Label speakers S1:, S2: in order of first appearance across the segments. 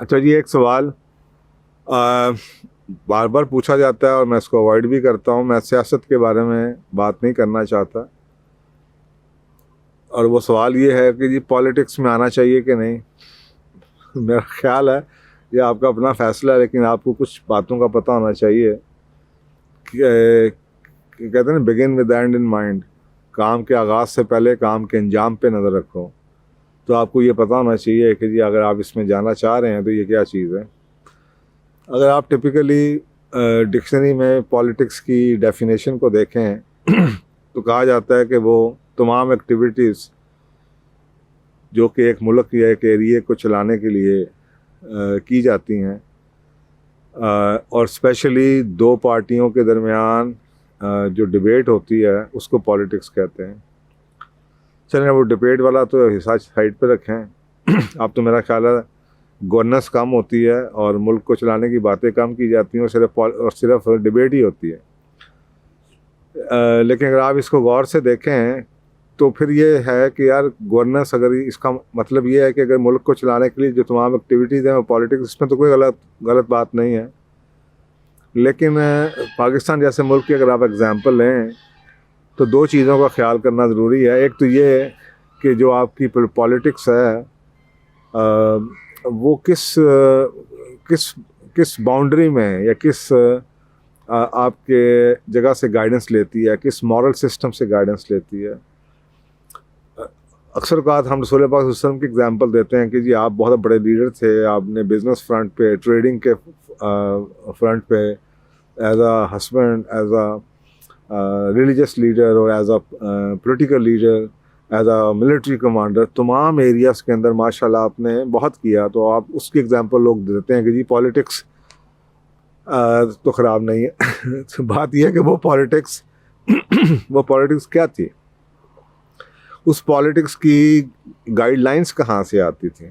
S1: अच्छा जी, एक सवाल बार बार पूछा जाता है और मैं इसको अवॉइड भी करता हूँ। मैं सियासत के बारे में बात नहीं करना चाहता, और वो सवाल ये है कि जी पॉलिटिक्स में आना चाहिए कि नहीं। मेरा ख्याल है ये आपका अपना फैसला है, लेकिन आपको कुछ बातों का पता होना चाहिए कि कहते हैं ना, begin with and in mind. काम के आगाज़ से पहले काम के अंजाम पे नज़र रखो। तो आपको ये पता होना चाहिए कि जी अगर आप इसमें जाना चाह रहे हैं तो ये क्या चीज़ है। अगर आप टिपिकली डिक्शनरी में पॉलिटिक्स की डेफिनेशन को देखें तो कहा जाता है कि वो तमाम एक्टिविटीज़ जो कि एक मुल्क या एक एरिए को चलाने के लिए की जाती हैं, और स्पेशली दो पार्टियों के दरमियान जो डिबेट होती है उसको पॉलिटिक्स कहते हैं। चलें, वो डिबेट वाला तो हिस्सा साइड पे रखें। अब तो मेरा ख्याल है गवर्नेंस कम होती है और मुल्क को चलाने की बातें कम की जाती हैं और सिर्फ डिबेट ही होती है। लेकिन अगर आप इसको गौर से देखें तो फिर ये है कि यार गवर्नेंस, अगर इसका मतलब ये है कि अगर मुल्क को चलाने के लिए जो तमाम एक्टिविटीज़ हैं वो पॉलिटिक्स, इसमें तो कोई गलत बात नहीं है। लेकिन पाकिस्तान जैसे मुल्क की अगर आप एग्ज़ाम्पल लें तो दो चीज़ों का ख्याल करना ज़रूरी है। एक तो ये कि जो आपकी पॉलिटिक्स है वो किस किस किस बाउंड्री में या किस आपके जगह से गाइडेंस लेती है, किस मॉरल सिस्टम से गाइडेंस लेती है। अक्सर बात हम रसूल पाक सल्लल्लाहु अलैहि वसल्लम की एग्जांपल देते हैं कि जी आप बहुत बड़े लीडर थे, आपने बिज़नेस फ्रंट पे, ट्रेडिंग के फ्रंट पे, as a husband, as a religious leader और as a political leader, as a military commander, तमाम एरियाज़ के अंदर माशाल्लाह आपने बहुत किया। तो आप उसकी एग्जांपल लोग देते हैं कि जी पॉलिटिक्स तो ख़राब नहीं है। तो बात यह है कि वो पॉलिटिक्स क्या थी, उस पॉलिटिक्स की गाइडलाइंस कहाँ से आती थी।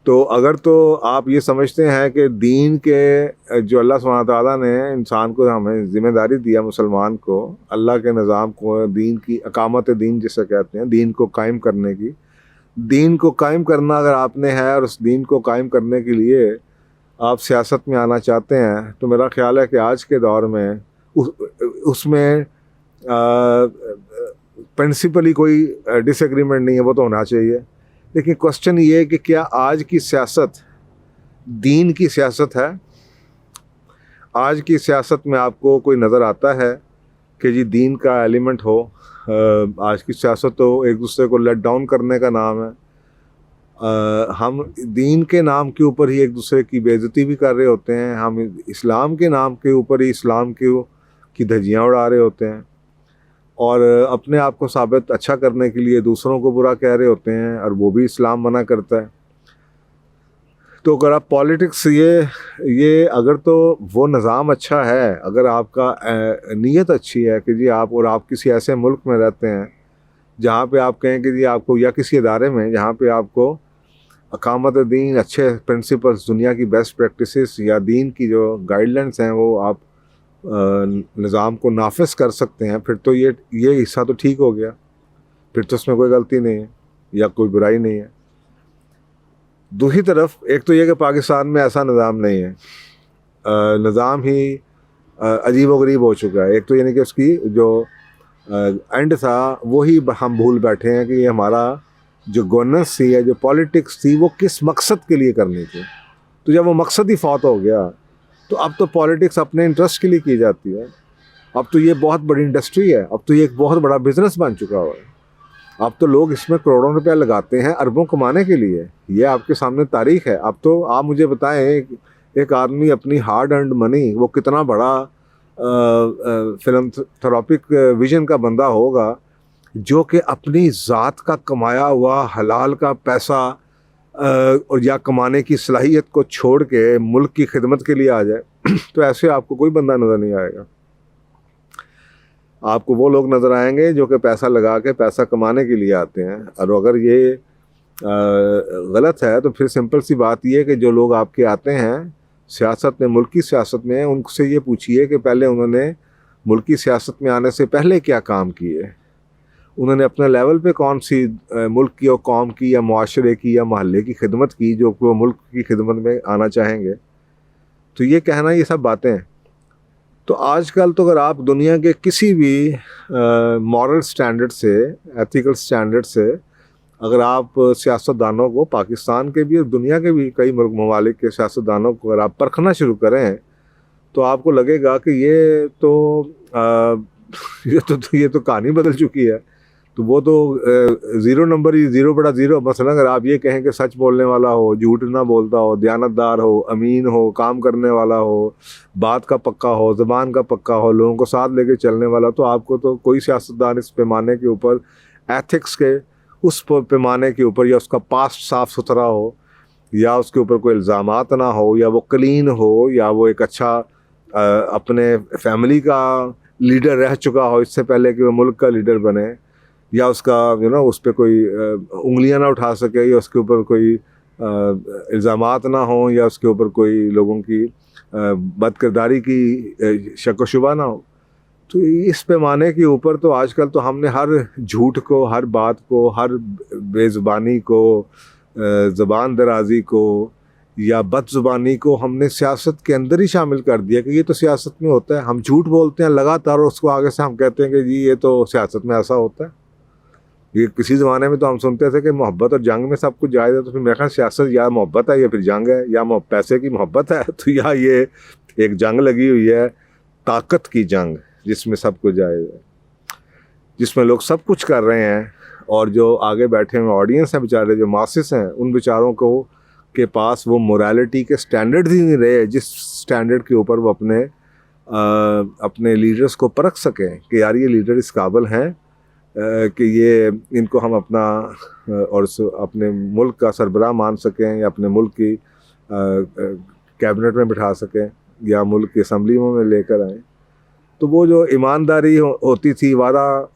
S1: तो अगर तो आप ये समझते हैं कि दीन के जो अल्लाह सुब्हानहू तआला ने इंसान को, हमें ज़िम्मेदारी दिया मुसलमान को, अल्लाह के निज़ाम को, दीन की अकामत दीन जिसे कहते हैं, दीन को कायम करने की, दीन को कायम करना अगर आपने है और उस दीन को कायम करने के लिए आप सियासत में आना चाहते हैं, तो मेरा ख्याल है कि आज के दौर में उसमें प्रिंसिपली कोई डिसएग्रीमेंट नहीं है, वो तो होना चाहिए। लेकिन क्वेश्चन ये है कि क्या आज की सियासत दीन की सियासत है? आज की सियासत में आपको कोई नज़र आता है कि जी दीन का एलिमेंट हो? आज की सियासत तो एक दूसरे को लेट डाउन करने का नाम है। हम दीन के नाम के ऊपर ही एक दूसरे की बेइज्जती भी कर रहे होते हैं। हम इस्लाम के नाम के ऊपर ही इस्लाम की धज्जियाँ उड़ा रहे होते हैं, और अपने आप को साबित अच्छा करने के लिए दूसरों को बुरा कह रहे होते हैं, और वो भी इस्लाम मना करता है। तो अगर आप पॉलिटिक्स ये अगर तो वो निज़ाम अच्छा है, अगर आपका नीयत अच्छी है कि जी आप किसी ऐसे मुल्क में रहते हैं जहाँ पे आप कहें कि जी आपको, या किसी इदारे में जहाँ पे आपको अकामत दीन, अच्छे प्रिंसिपल्स, दुनिया की बेस्ट प्रैक्टिसेस या दीन की जो गाइडलाइंस हैं वो आप निज़ाम को नाफिज कर सकते हैं, फिर तो ये हिस्सा तो ठीक हो गया, फिर तो उसमें कोई गलती नहीं है या कोई बुराई नहीं है। दूसरी तरफ एक तो ये कि पाकिस्तान में ऐसा निज़ाम नहीं है, निज़ाम ही अजीब व गरीब हो चुका है। एक तो यानी कि उसकी जो एंड था वही हम भूल बैठे हैं कि ये हमारा जो गवर्नेंस थी या जो पॉलिटिक्स थी वो किस मकसद के लिए करनी थी। तो जब वो मकसद ही फौत हो गया तो अब तो पॉलिटिक्स अपने इंटरेस्ट के लिए की जाती है। अब तो ये बहुत बड़ी इंडस्ट्री है, अब तो ये एक बहुत बड़ा बिजनेस बन चुका हुआ है। अब तो लोग इसमें करोड़ों रुपया लगाते हैं अरबों कमाने के लिए। ये आपके सामने तारीख है। अब तो आप मुझे बताएं, एक आदमी अपनी हार्ड अर्नड मनी, वो कितना बड़ा फिलंथ्रोपिक विजन का बंदा होगा जो कि अपनी ज़ात का कमाया हुआ हलाल का पैसा और या कमाने की सलाहियत को छोड़ के मुल्क की खिदमत के लिए आ जाए। तो ऐसे आपको कोई बंदा नज़र नहीं आएगा। आपको वो लोग नज़र आएंगे जो कि पैसा लगा के पैसा कमाने के लिए आते हैं। और अगर ये गलत है तो फिर सिंपल सी बात ये है कि जो लोग आपके आते हैं सियासत में, मुल्क की सियासत में, उनसे ये पूछिए कि पहले उन्होंने मुल्क की सियासत में आने से पहले क्या काम किए। उन्होंने अपने लेवल पे कौन सी मुल्क की और कौम की या मुआशरे की या महल्ले की खिदमत की जो वो मुल्क की खिदमत में आना चाहेंगे। तो ये कहना ये सब बातें हैं। तो आजकल तो अगर आप दुनिया के किसी भी मॉरल स्टैंडर्ड से, एथिकल स्टैंडर्ड से अगर आप सियासतदानों को, पाकिस्तान के भी और दुनिया के भी कई ममालिक के सियासतदानों को अगर आप परखना शुरू करें तो आपको लगेगा कि ये तो कहानी बदल चुकी है। तो वो तो ज़ीरो नंबर ही, 0/0। मसलन अगर आप ये कहें कि सच बोलने वाला हो, झूठ ना बोलता हो, दयानतदार हो, अमीन हो, काम करने वाला हो, बात का पक्का हो, ज़बान का पक्का हो, लोगों को साथ लेके चलने वाला, तो आपको तो कोई सियासतदान इस पैमाने के ऊपर, एथिक्स के उस पैमाने के ऊपर, या उसका पास्ट साफ़ सुथरा हो, या उसके ऊपर कोई इल्ज़ामात ना हो, या वो क्लीन हो, या वो एक अच्छा अपने फैमिली का लीडर रह चुका हो इससे पहले कि वो मुल्क का लीडर बने, या उसका उस पर कोई उंगलियां ना उठा सके, या उसके ऊपर कोई इल्ज़ामात ना हो, या उसके ऊपर कोई लोगों की बदकिरदारी की शक व शुबा ना हो। तो इस पैमाने के ऊपर तो आजकल तो हमने हर झूठ को, हर बात को, हर बेज़ुबानी को, ज़बान दराजी को या बदजुबानी को हमने सियासत के अंदर ही शामिल कर दिया कि ये तो सियासत में होता है। हम झूठ बोलते हैं लगातार और उसको आगे से हम कहते हैं कि जी ये तो सियासत में ऐसा होता है। ये किसी ज़माने में तो हम सुनते थे कि मोहब्बत और जंग में सब कुछ जायज़ है, तो फिर मेरे ख्याल सियासत या मोहब्बत है या फिर जंग है, या पैसे की मोहब्बत है, तो या ये एक जंग लगी हुई है, ताकत की जंग, जिसमें सब कुछ जायज़ है, जिसमें लोग सब कुछ कर रहे हैं, और जो आगे बैठे हुए ऑडियंस हैं बेचारे, जो मासेस हैं, उन बेचारों को के पास वो मोरालिटी के स्टैंडर्ड ही नहीं रहे जिस स्टैंडर्ड के ऊपर वो अपने लीडर्स को परख सकें कि यार ये लीडर इस काबिल हैं कि ये इनको हम अपना और अपने मुल्क का सरबराह मान सकें, या अपने मुल्क की कैबिनेट में बिठा सकें, या मुल्क की असम्बली में लेकर आएँ। तो वो जो ईमानदारी होती थी, वादा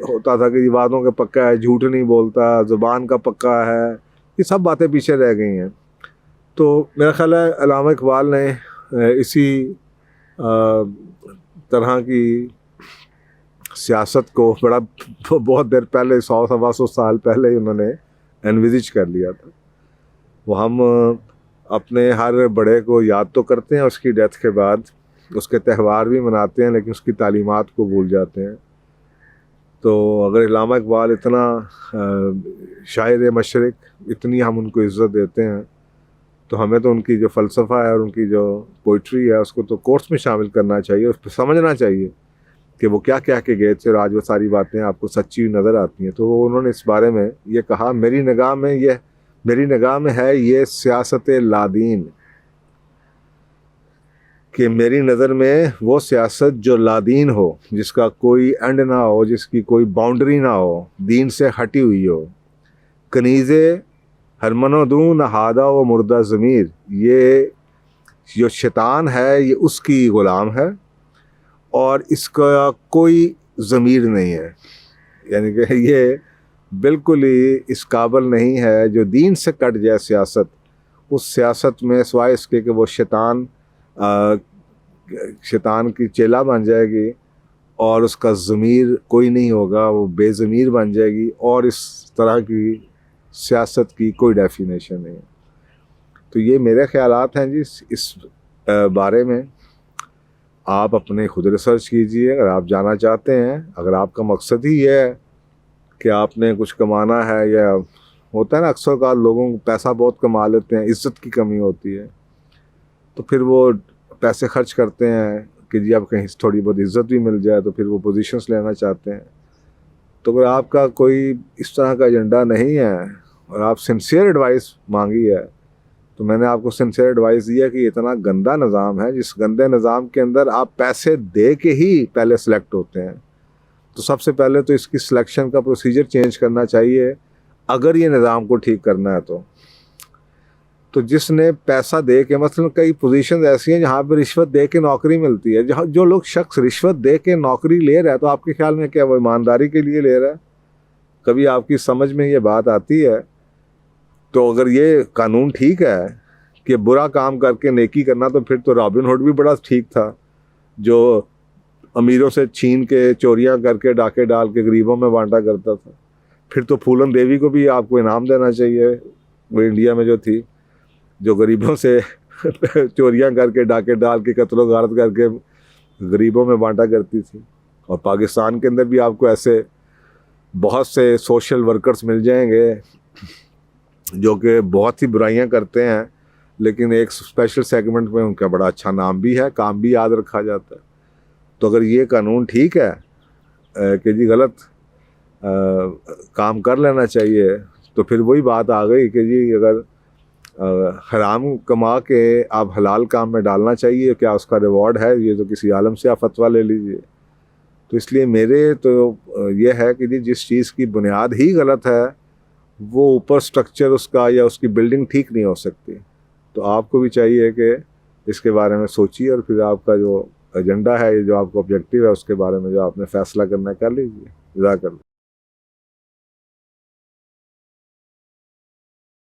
S1: होता था कि वादों का पक्का है, झूठ नहीं बोलता, ज़ुबान का पक्का है, ये सब बातें पीछे रह गई हैं। तो मेरा ख्याल है अल्लामा इकबाल ने इसी तरह की सियासत को बहुत देर पहले, 100-125 साल पहले ही उन्होंने एनविजिज कर लिया था। वो हम अपने हर बड़े को याद तो करते हैं उसकी डेथ के बाद, उसके त्यौहार भी मनाते हैं, लेकिन उसकी तालीमात को भूल जाते हैं। तो अगर अल्लामा इकबाल इतना शायर मशरिक, इतनी हम उनको इज़्ज़त देते हैं, तो हमें तो उनकी जो फ़लसफ़ा है और उनकी जो पोइट्री है उसको तो कोर्स में शामिल करना चाहिए, उस पर समझना चाहिए कि वो क्या कह के गए थे, और आज वो सारी बातें आपको सच्ची नज़र आती हैं। तो उन्होंने इस बारे में ये कहा, मेरी निगाह में है ये सियासत लादीन, कि मेरी नज़र में वो सियासत जो लादीन हो, जिसका कोई एंड ना हो, जिसकी कोई बाउंड्री ना हो, दीन से हटी हुई हो। कनीज़े हरमनोदू नहादा व मुर्दा ज़मीर, ये जो शैतान है ये उसकी ग़ुलाम है और इसका कोई ज़मीर नहीं है, यानी कि ये बिल्कुल ही इस काबिल नहीं है जो दीन से कट जाए सियासत। उस सियासत में सिवाय इसके कि वो शैतान की चेला बन जाएगी और उसका ज़मीर कोई नहीं होगा, वो बेज़मीर बन जाएगी, और इस तरह की सियासत की कोई डेफिनेशन नहीं है। तो ये मेरे ख्यालात हैं जी इस बारे में। आप अपने खुद रिसर्च कीजिए अगर आप जाना चाहते हैं। अगर आपका मकसद ही ये है कि आपने कुछ कमाना है, या होता है ना अक्सर का लोगों को पैसा बहुत कमा लेते हैं, इज़्ज़त की कमी होती है, तो फिर वो पैसे खर्च करते हैं कि जी अब कहीं थोड़ी बहुत इज़्ज़त भी मिल जाए, तो फिर वो पोजीशंस लेना चाहते हैं। तो अगर आपका कोई इस तरह का एजेंडा नहीं है और आप सिंसियर एडवाइस मांगी है, तो मैंने आपको सिंसियर एडवाइस दिया कि इतना गंदा निज़ाम है, जिस गंदे निज़ाम के अंदर आप पैसे दे के ही पहले सेलेक्ट होते हैं। तो सबसे पहले तो इसकी सिलेक्शन का प्रोसीजर चेंज करना चाहिए अगर ये निज़ाम को ठीक करना है। तो जिसने पैसा दे के, मतलब कई पोजीशन ऐसी हैं जहाँ पे रिश्वत दे के नौकरी मिलती है, जहाँ जो लोग शख्स रिश्वत दे के नौकरी ले रहा है, तो आपके ख्याल में क्या वो ईमानदारी के लिए ले रहा है? कभी आपकी समझ में ये बात आती है? तो अगर ये कानून ठीक है कि बुरा काम करके नेकी करना, तो फिर तो रॉबिन हुड भी बड़ा ठीक था, जो अमीरों से छीन के चोरियां करके डाके डाल के गरीबों में बांटा करता था। फिर तो फूलन देवी को भी आपको इनाम देना चाहिए, वो इंडिया में जो थी, जो गरीबों से चोरियां करके डाके डाल के कत्लो गारत करके गरीबों में बांटा करती थी। और पाकिस्तान के अंदर भी आपको ऐसे बहुत से सोशल वर्कर्स मिल जाएंगे जो कि बहुत ही बुराइयां करते हैं, लेकिन एक स्पेशल सेगमेंट में उनका बड़ा अच्छा नाम भी है, काम भी याद रखा जाता है। तो अगर ये कानून ठीक है कि जी गलत काम कर लेना चाहिए, तो फिर वही बात आ गई कि जी अगर हराम कमा के आप हलाल काम में डालना चाहिए, क्या उसका रिवॉर्ड है? ये तो किसी आलम से आप फतवा ले लीजिए। तो इसलिए मेरे तो ये है कि जी जिस चीज़ की बुनियाद ही गलत है, वो ऊपर स्ट्रक्चर उसका या उसकी बिल्डिंग ठीक नहीं हो सकती। तो आपको भी चाहिए कि इसके बारे में सोचिए और फिर आपका जो एजेंडा है, जो आपका ऑब्जेक्टिव है, उसके बारे में जो आपने फैसला करना है कर लीजिए। जज़ाकल्लाह।